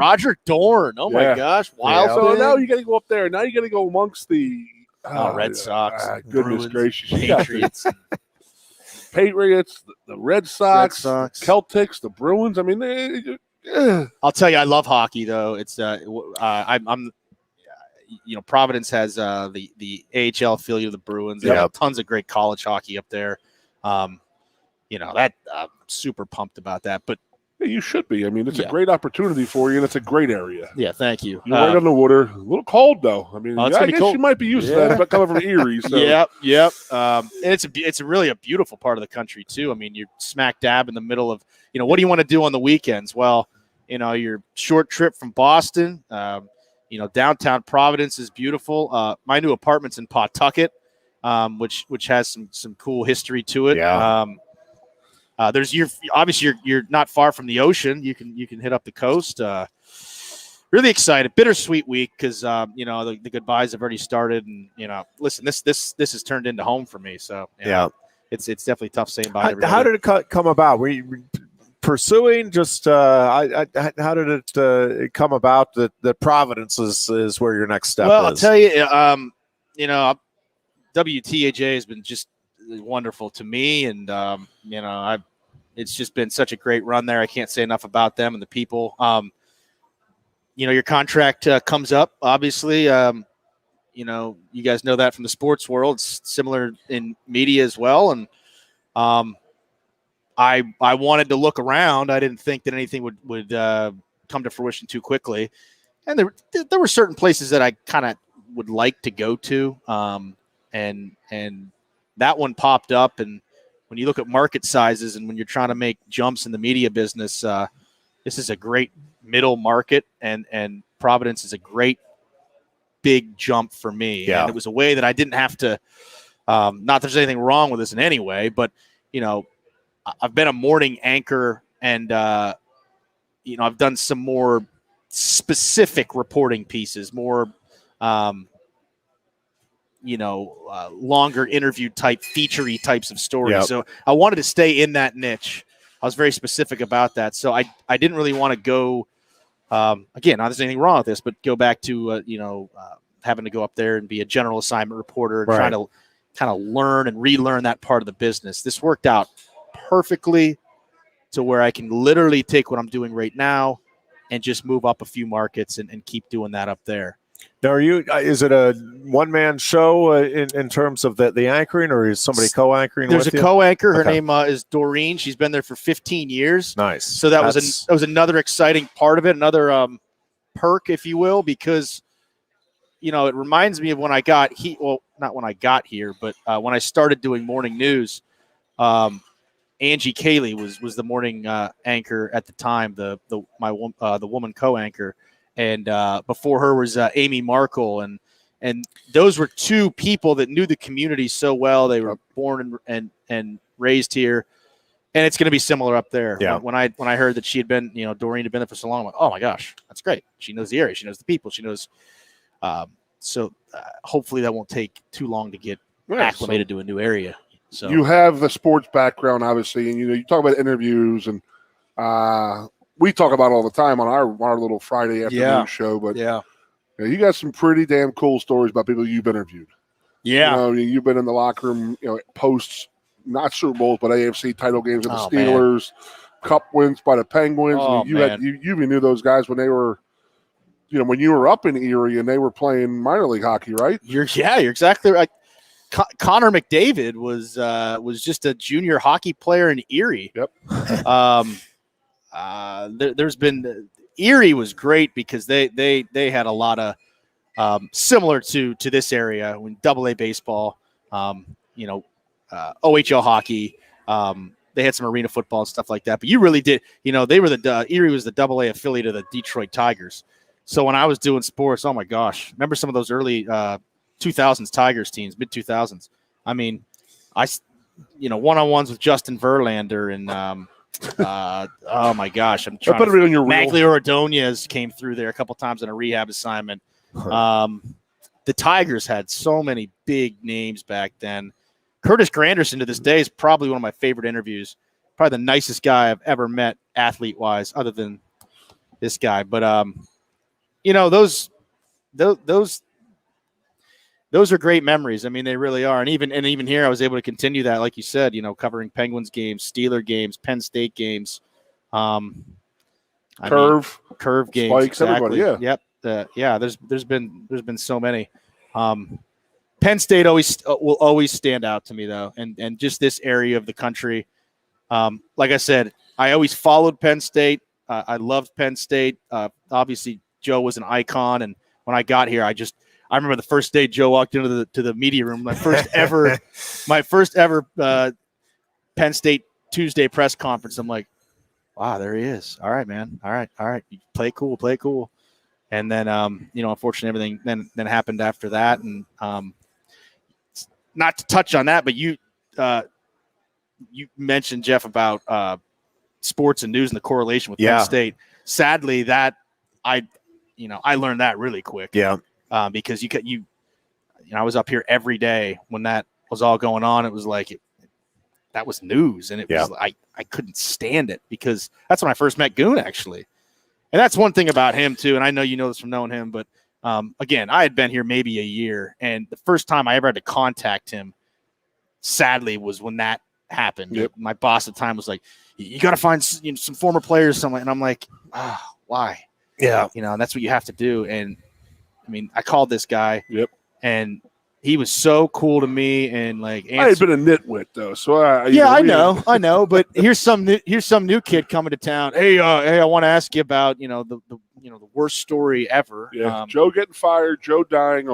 Oh my gosh, wild. So now you got to go up there. Now you got to go amongst the Red Sox. Goodness gracious, Patriots. Patriots, the Red Sox, Celtics, the Bruins. I mean, I'll tell you, I love hockey though. It's I'm Providence has the AHL affiliate of the Bruins. They have tons of great college hockey up there. I'm super pumped about that. But Yeah, you should be. I mean, it's a great opportunity for you, and it's a great area. Yeah, thank you. You're right on the water. A little cold, though. I mean, it's I gonna be guess cold. you might be used to that, but coming from Erie. So. Yep. And it's really a beautiful part of the country, too. I mean, you're smack dab in the middle of, what do you want to do on the weekends? Well, your short trip from Boston, downtown Providence is beautiful. My new apartment's in Pawtucket, which has some cool history to it. Yeah. Obviously you're not far from the ocean. You can hit up the coast. Really excited, bittersweet week because the goodbyes have already started, and listen, this has turned into home for me. So it's definitely tough saying bye. How did it come about? Were you pursuing? Just how did it come about that Providence is where your next step is? Well, I'll tell you, WTAJ has been just wonderful to me, and it's just been such a great run there. I can't say enough about them and the people. Your contract comes up, obviously. You guys know that from the sports world. It's similar in media as well. And I wanted to look around. I didn't think that anything would come to fruition too quickly. And there were certain places that I kind of would like to go to. And that one popped up. And when you look at market sizes and when you're trying to make jumps in the media business, this is a great middle market, and Providence is a great big jump for me. Yeah. And it was a way that I didn't have to, not that there's anything wrong with this in any way, but, I've been a morning anchor, and, I've done some more specific reporting pieces, more, longer interview type, feature-y types of stories. Yep. So I wanted to stay in that niche. I was very specific about that. So I didn't really want to go, again, not there's anything wrong with this, but go back to, having to go up there and be a general assignment reporter and trying to kind of learn and relearn that part of the business. This worked out perfectly to where I can literally take what I'm doing right now and just move up a few markets and keep doing that up there. Now, is it a one-man show in terms of the anchoring, or is somebody co-anchoring? There's with a you? co-anchor. Her name is Doreen. She's been there for 15 years. Nice. So that was another exciting part of it, another perk, if you will, because it reminds me of when I got here. Well, not when I got here, but when I started doing morning news. Angie Cayley was the morning anchor at the time, the woman co-anchor. And before her was Amy Markle, and those were two people that knew the community so well. They were born and raised here, and it's going to be similar up there. Yeah. When I heard that she had been, Doreen had been there for so long, I'm like, oh my gosh, that's great. She knows the area, she knows the people, she knows. So hopefully that won't take too long to get acclimated to a new area. So you have the sports background, obviously, and you talk about interviews and. We talk about it all the time on our little Friday afternoon show, but you got some pretty damn cool stories about people you've interviewed. Yeah, you've been in the locker room, posts, not Super Bowls, but AFC title games of the Steelers, Cup wins by the Penguins. You even knew those guys when they were, when you were up in Erie and they were playing minor league hockey, right? You're exactly right. Connor McDavid was just a junior hockey player in Erie. Yep. There's been Erie was great because they had a lot of similar to this area when AA baseball, OHL hockey. They had some arena football and stuff like that. But you really did, they were Erie was the AA affiliate of the Detroit Tigers. So when I was doing sports, oh my gosh, remember some of those early 2000s Tigers teams, mid 2000s. I mean, one-on-ones with Justin Verlander and. Oh my gosh! I'm trying. Put it on your Maglio Ordonez came through there a couple times on a rehab assignment. The Tigers had so many big names back then. Curtis Granderson to this day is probably one of my favorite interviews. Probably the nicest guy I've ever met, athlete-wise, other than this guy. But those are great memories. I mean, they really are. And even here, I was able to continue that, like you said, covering Penguins games, Steeler games, Penn State games, Curve games, Spikes, exactly. Everybody, yeah. There's been so many. Penn State will always stand out to me though, and just this area of the country. Like I said, I always followed Penn State. I loved Penn State. Obviously, Joe was an icon, and when I got here, I remember the first day Joe walked into the media room. My first ever Penn State Tuesday press conference. I'm like, wow, there he is. All right, man. All right. You play cool. And then, unfortunately, everything then happened after that. And not to touch on that, but you mentioned, Jeff, about sports and news and the correlation with Penn State. Sadly, that I learned that really quick. Yeah. Because I was up here every day when that was all going on. It was like that was news, and it was I couldn't stand it because that's when I first met Goon, actually. And that's one thing about him too. And I know you know this from knowing him, but again, I had been here maybe a year, and the first time I ever had to contact him, sadly, was when that happened. Yep. My boss at the time was like, "You got to find some former players," and I'm like, why? Yeah, and that's what you have to do. And I mean, I called this guy. Yep. And he was so cool to me, and like I had been a nitwit though, so I know. But here's some new kid coming to town. Hey, I want to ask you about the worst story ever. Yeah, Joe getting fired, Joe dying,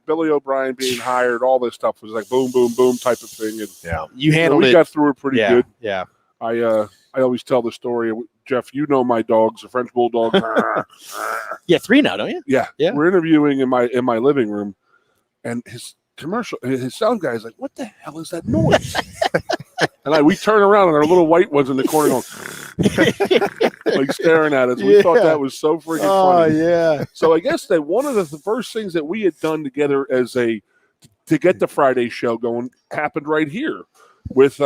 Billy O'Brien being hired, all this stuff was like boom, boom, boom type of thing. And you handled we it. got through it pretty good. Yeah. I always tell the story. Jeff, you know my dogs, the French bulldog. Yeah, 3 now, don't you? Yeah. We're interviewing in my living room, and his sound guy is like, "What the hell is that noise?" And we turn around, and our little white ones in the corner going, like staring at us. We thought that was so freaking funny. Oh yeah. So I guess that one of the first things that we had done together to get the Friday show going happened right here. With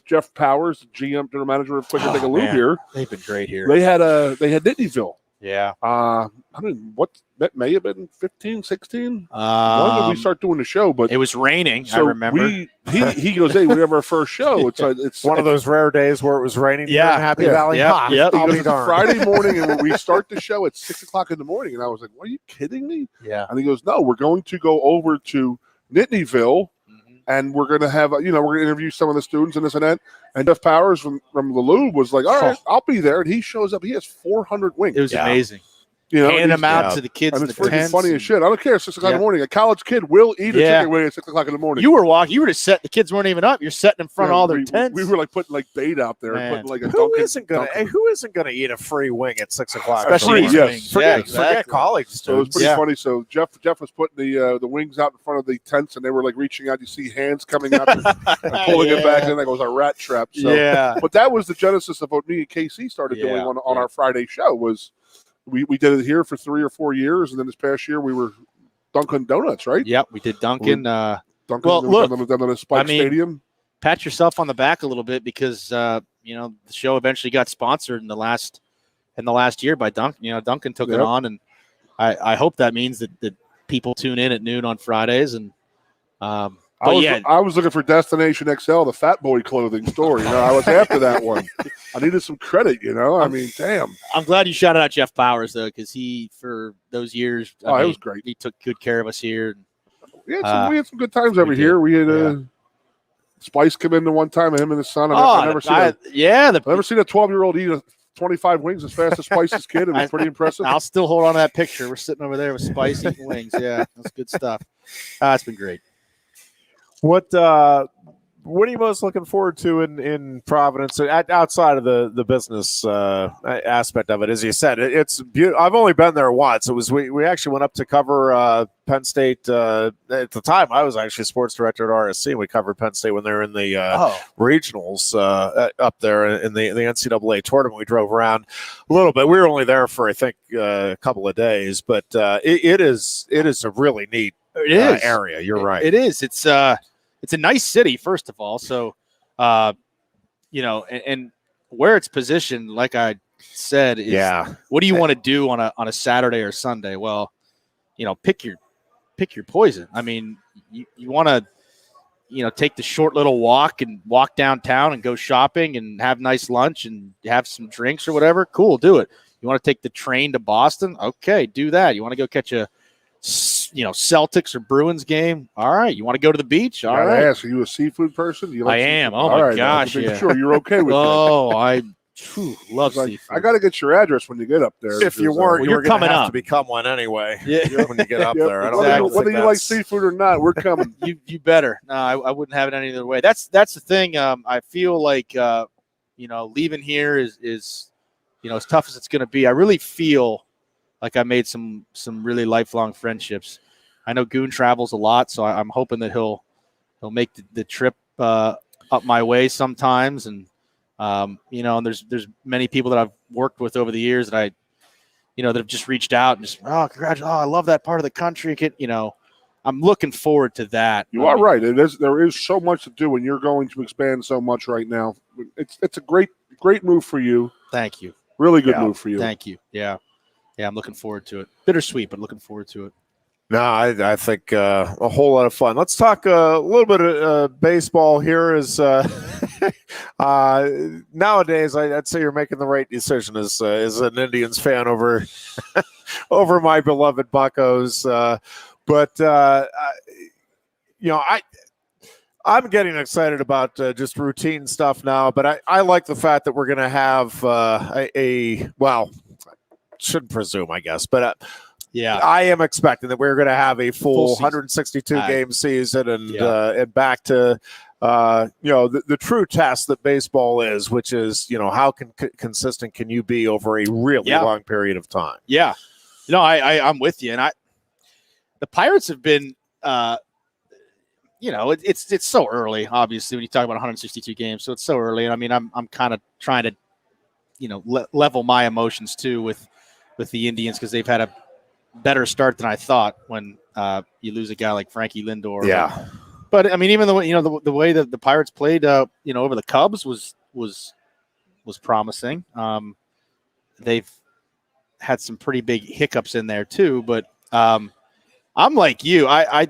Jeff Powers, the GM, general manager of Quick and Take a Loop here. They've been great here. They had Nittanyville. Yeah. I mean, that may have been 15, 16. When did we start doing the show? But it was raining. So I remember. He goes, "Hey, we have our first show." It's one of those rare days where it was raining. Here in Happy Valley. Yep. I'll be It's darned. Friday morning, and we start the show at 6:00 in the morning, and I was like, "Are you kidding me?" Yeah. And he goes, "No, we're going to go over to Nittanyville." And we're going to have, we're going to interview some of the students and this and that. And Jeff Powers from the Louvre was like, "All right, I'll be there." And he shows up. He has 400 wings. It was amazing. Handing them out to the kids. And in it's the freaking tents funny as shit. I don't care. 6:00 in the morning. A college kid will eat a chicken wing at 6:00 in the morning. You were walking. You were just set. The kids weren't even up. You're setting in front of all their tents. We were like putting like bait out there. And putting like a who isn't gonna eat a free wing at 6:00? Especially forget college. So it was pretty funny. So Jeff was putting the wings out in front of the tents, and they were like reaching out. You see hands coming out and pulling it back, and like it was a rat trap. So, but that was the genesis of what me and KC started doing on our Friday show. Was we did it here for 3 or 4 years, and then this past year we were Dunkin' Donuts, right? Yep, we did Dunkin'. Dunkin'. Well, look, down at Spike Stadium. Pat yourself on the back a little bit because the show eventually got sponsored in the last year by Dunkin'. Dunkin' took it on, and I hope that means that people tune in at noon on Fridays. And I was looking for Destination XL, the Fat Boy clothing store. I was after that one. I needed some credit. I mean, damn. I'm glad you shouted out Jeff Powers though, because he for those years, it was great. He took good care of us here. We had some good times over here. We had Spice come in the one time, him and his son. I've never seen a 12-year-old eat 25 wings as fast as Spice's kid. It was pretty impressive. I'll still hold on to that picture. We're sitting over there with Spice eating wings. Yeah, that's good stuff. It's been great. What are you most looking forward to in Providence outside of the business aspect of it? As you said, it's beautiful. I've only been there once. It was we actually went up to cover Penn State at the time. I was actually sports director at RSC. We covered Penn State when they were in the regionals up there in the NCAA tournament. We drove around a little bit. We were only there for I think a couple of days, but it is a really neat area. You're right. It is. It's a nice city, first of all. So, and where it's positioned, like I said, is what do you want to do on a Saturday or Sunday? Well, pick your poison. I mean, you want to, take the short little walk and walk downtown and go shopping and have nice lunch and have some drinks or whatever. Cool. Do it. You want to take the train to Boston? Okay, do that. You want to go catch a Celtics or Bruins game. All right, you want to go to the beach? All Gotta right. ask, are you a seafood person? Do you like I seafood? am. Oh All my right, gosh! I'm Yeah. sure you're okay with that. Oh, I love Like, seafood. I got to get your address when you get up there. If you weren't, you you're were going to coming have up. to become one anyway. Yeah. When you get up there, I don't Exactly. Whether you like seafood or not, we're coming. You better. No, I wouldn't have it any other way. That's the thing. I feel like leaving here is as tough as it's going to be. I really feel like I made some really lifelong friendships. I know Goon travels a lot, so I'm hoping that he'll make the trip up my way sometimes. And and there's many people that I've worked with over the years that that have just reached out and just congratulations, I love that part of the country. I'm looking forward to that. You are right. There is so much to do, and you're going to expand so much right now. It's a great move for you. Thank you. Really good move for you. Thank you. Yeah, I'm looking forward to it. Bittersweet, but looking forward to it. No, I think a whole lot of fun. Let's talk a little bit of baseball here. Is nowadays I'd say you're making the right decision as an Indians fan over my beloved Buccos. I'm getting excited about just routine stuff now. But I like the fact that we're going to have shouldn't presume, I guess, but. Yeah, I am expecting that we're going to have a full 162 game season and back to the true test that baseball is, which is how consistent can you be over a really long period of time? Yeah, I'm with you, and the Pirates have been it's so early, obviously, when you talk about 162 games, so it's so early, and I mean I'm kind of trying to level my emotions too with the Indians because they've had a better start than I thought when you lose a guy like Frankie Lindor. Yeah. But I mean, even the way the way that the Pirates played over the Cubs was promising. They've had some pretty big hiccups in there too, but I'm like you. I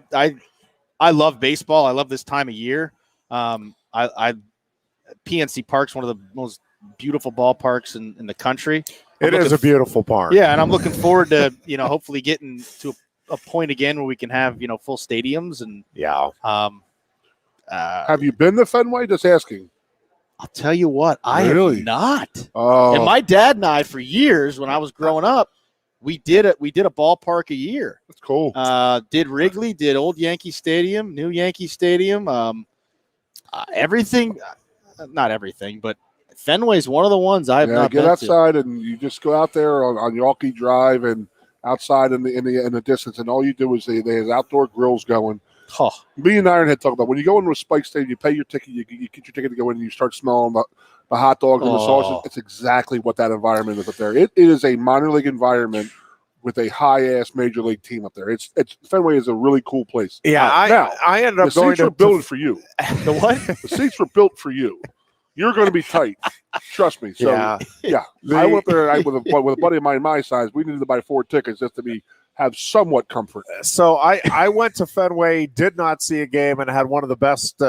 love baseball. I love this time of year. PNC Park's one of the most beautiful ballparks in the country. It is a beautiful park. Yeah, and I'm looking forward to hopefully getting to a point again where we can have full stadiums and have you been to Fenway? Just asking. I'll tell you what, I have not. Oh. And my dad and I, for years when I was growing up, we did a ballpark a year. That's cool. Did Wrigley, did Old Yankee Stadium, New Yankee Stadium, everything. Not everything, but Fenway's one of the ones I've not get been outside to. and you just go out there on Yawkey Drive and outside in the distance, and all you do is they have outdoor grills going. Huh. Me and Ironhead talk about when you go into a Spike Stadium, you pay your ticket, you get your ticket to go in, and you start smelling the hot dogs and the sauces. It's exactly what that environment is up there. It is a minor league environment with a high-ass major league team up there. It's Fenway is a really cool place. Yeah, I ended up going to – the seats were built for you. The what? The seats were built for you. You're going to be tight. Trust me. So, yeah. I went there with a buddy of mine my size. We needed to buy 4 tickets just to have somewhat comfort. So I went to Fenway, did not see a game, and had one of the best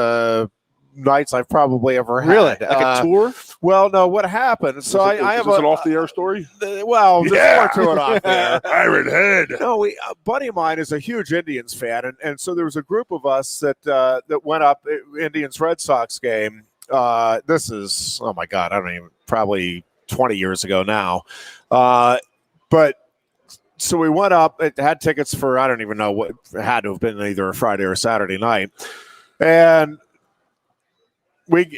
nights I've probably ever had. Really? Like a tour? Well, no, what happened? So I have an off-the-air story? There's more to it off there. Ironhead. No, a buddy of mine is a huge Indians fan, and so there was a group of us that went up Indians-Red Sox game. This is, oh my God, I don't even, probably 20 years ago now. But so we went up, it had tickets for, I don't even know what, it had to have been either a Friday or a Saturday night. And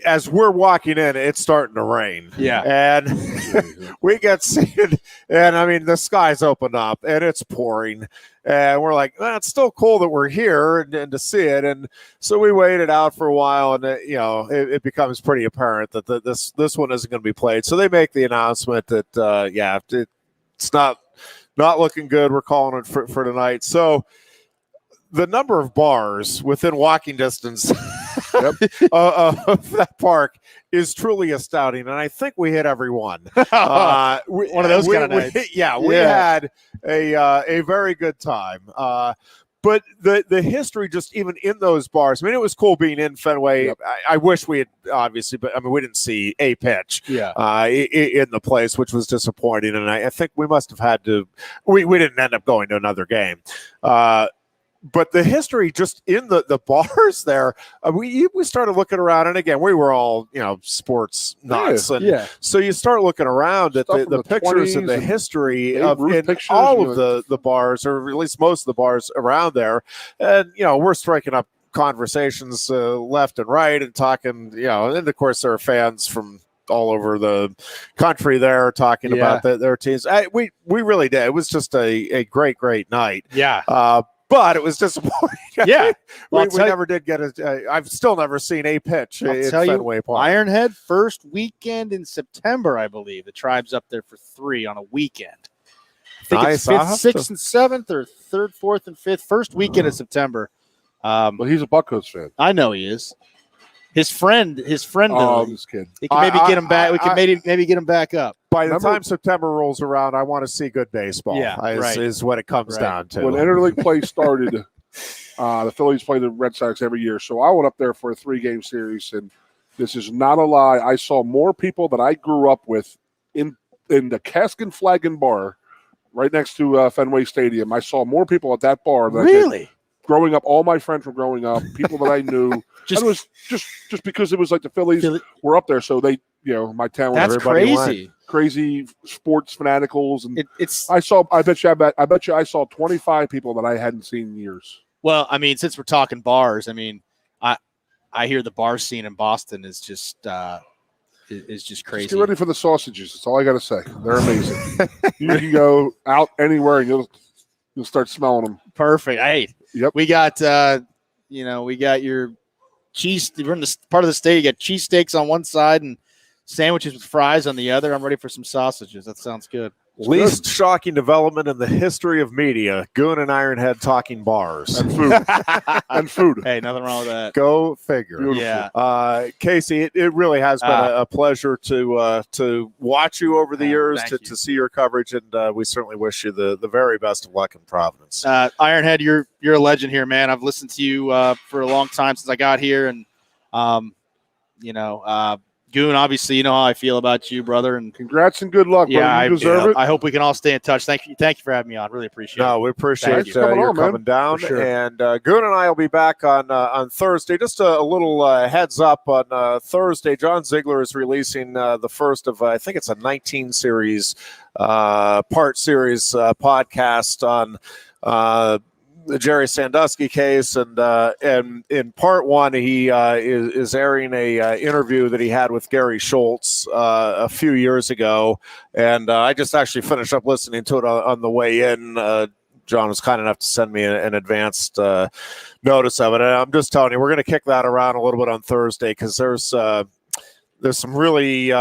as we're walking in, it's starting to rain. Yeah. And we get seated, and I mean, the sky's opened up and it's pouring. And we're like, it's still cool that we're here and to see it. And so we waited out for a while, and it becomes pretty apparent that this one isn't going to be played. So they make the announcement that it's not looking good. We're calling it for tonight. So the number of bars within walking distance of that park is truly astounding, and I think we hit every one. One of those kind of nights. We had a very good time. But the history, just even in those bars, I mean, it was cool being in Fenway. Yep. I wish we had, obviously, but I mean, we didn't see a pitch in the place, which was disappointing. And I think we must have had to. We didn't end up going to another game. but the history just in the bars there, we started looking around, and again, we were all, sports nuts. And so you start looking around at the pictures and the history of in all of the bars, or at least most of the bars around there. And, we're striking up conversations left and right and talking, and of course there are fans from all over the country there talking about their teams. We really did. It was just a great night. Yeah. But it was disappointing. Yeah. we never did get I've still never seen a pitch in Fenway Park. Ironhead, first weekend in September, I believe. The Tribe's up there for 3 on a weekend. I think it's 5th, 6th, and 7th, or 3rd, 4th, and 5th. First weekend of September. Well, he's a Buckos fan. I know he is. His friend. Oh, this kid. He can maybe get him back. We can maybe get him back up. By the time September rolls around, I want to see good baseball. Is what it comes down to. When interleague play started, the Phillies play the Red Sox every year. So I went up there for a 3-game series, and this is not a lie. I saw more people that I grew up with in the Cask and Flagon bar right next to Fenway Stadium. I saw more people at that bar than really. Growing up, all my friends from growing up, people that I knew. It was just because it was like the Phillies were up there, so they, my town. That's crazy. Crazy sports fanaticals, and I bet you I saw 25 people that I hadn't seen in years. Well, I mean, since we're talking bars, I mean, I hear the bar scene in Boston is just crazy. Just get ready for the sausages. That's all I got to say. They're amazing. You can go out anywhere and you'll start smelling them. Perfect. Hey, we got we got your cheese. We're in the part of the state. You got cheesesteaks on one side and sandwiches with fries on the other. I'm ready for some sausages. That sounds good. Least shocking development in the history of media. Goon and Ironhead talking bars. And food. Hey, nothing wrong with that. Go figure. Beautiful. Yeah. Casey, it really has been a pleasure to watch you over the years, to see your coverage, and we certainly wish you the very best of luck in Providence. Ironhead, you're a legend here, man. I've listened to you for a long time since I got here, and Goon, obviously, you know how I feel about you, brother. And congrats and good luck, brother. You deserve it. I hope we can all stay in touch. Thank you for having me on. Really appreciate it. No, we appreciate you coming down. Sure. And Goon and I will be back on Thursday. Just a little heads up on Thursday. John Ziegler is releasing the first of, I think it's a 19 series, part series podcast on the Jerry Sandusky case, and in part 1, he is airing a interview that he had with Gary Schultz a few years ago, and I just actually finished up listening to it on the way in. John was kind enough to send me an advanced notice of it, and I'm just telling you, we're going to kick that around a little bit on Thursday because there's some really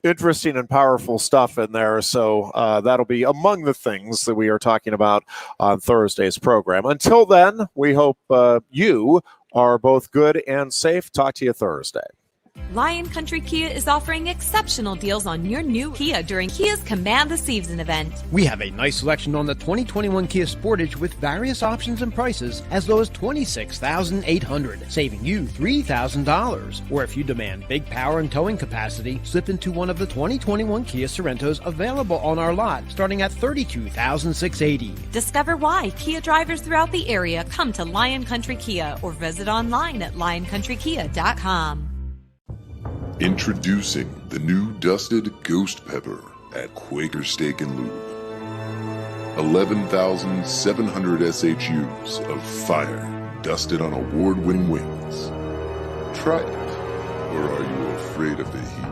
interesting and powerful stuff in there. So that'll be among the things that we are talking about on Thursday's program. Until then, we hope you are both good and safe. Talk to you Thursday. Lion Country Kia is offering exceptional deals on your new Kia during Kia's Command the Season event. We have a nice selection on the 2021 Kia Sportage with various options and prices as low as $26,800, saving you $3,000. Or if you demand big power and towing capacity, slip into one of the 2021 Kia Sorrentos available on our lot, starting at $32,680. Discover why Kia drivers throughout the area come to Lion Country Kia or visit online at lioncountrykia.com. Introducing the new dusted Ghost Pepper at Quaker Steak and Lube. 11,700 SHUs of fire dusted on award-winning wings. Try it, or are you afraid of the heat?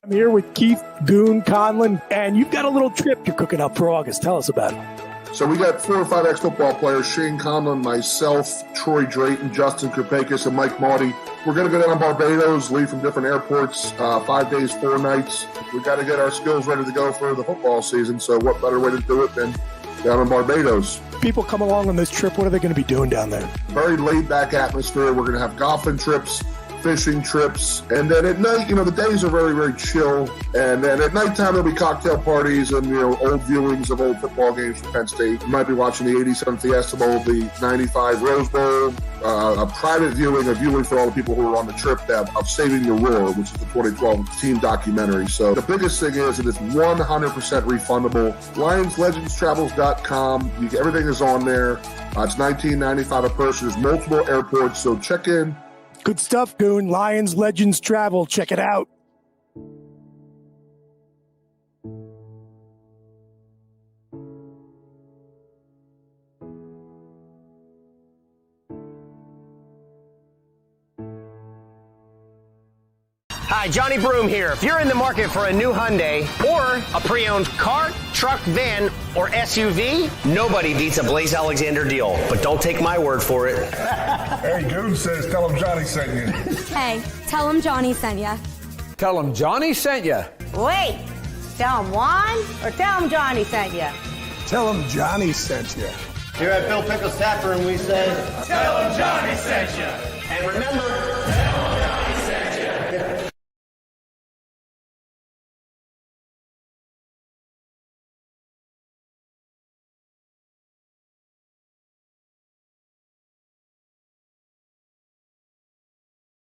I'm here with Keith, Goon, Conlon, and you've got a little trip you're cooking up for August. Tell us about it. So we got 4 or 5 ex-football players, Shane Conlon, myself, Troy Drayton, Justin Krupakis, and Mike Maudie. We're going to go down to Barbados, leave from different airports, 5 days, 4 nights. We got to get our skills ready to go for the football season, so what better way to do it than down in Barbados? People come along on this trip, what are they going to be doing down there? Very laid-back atmosphere. We're going to have golfing trips, fishing trips. And then at night, the days are very, very chill. And then at nighttime, there'll be cocktail parties and, old viewings of old football games for Penn State. You might be watching the 87 Fiesta Bowl, the 95 Rose Bowl, a private viewing, a viewing for all the people who were on the trip of Saving the Roar, which is the 2012 team documentary. So the biggest thing is it is 100% refundable. LionsLegendsTravels.com. Everything is on there. It's $19.95 a person. There's multiple airports, so check in. Good stuff, Goon. Lions Legends Travel. Check it out. Hi, Johnny Broom here. If you're in the market for a new Hyundai or a pre-owned car, truck, van, or SUV, nobody beats a Blaze Alexander deal. But don't take my word for it. Hey, Goon says tell him Johnny sent you. Hey, tell him Johnny sent ya. Tell him Johnny sent you. Wait. Tell him Juan or tell him Johnny sent you? Tell him Johnny sent you. Here at Bill Pickles Tap Room, we say, Tell him Johnny sent you. And remember,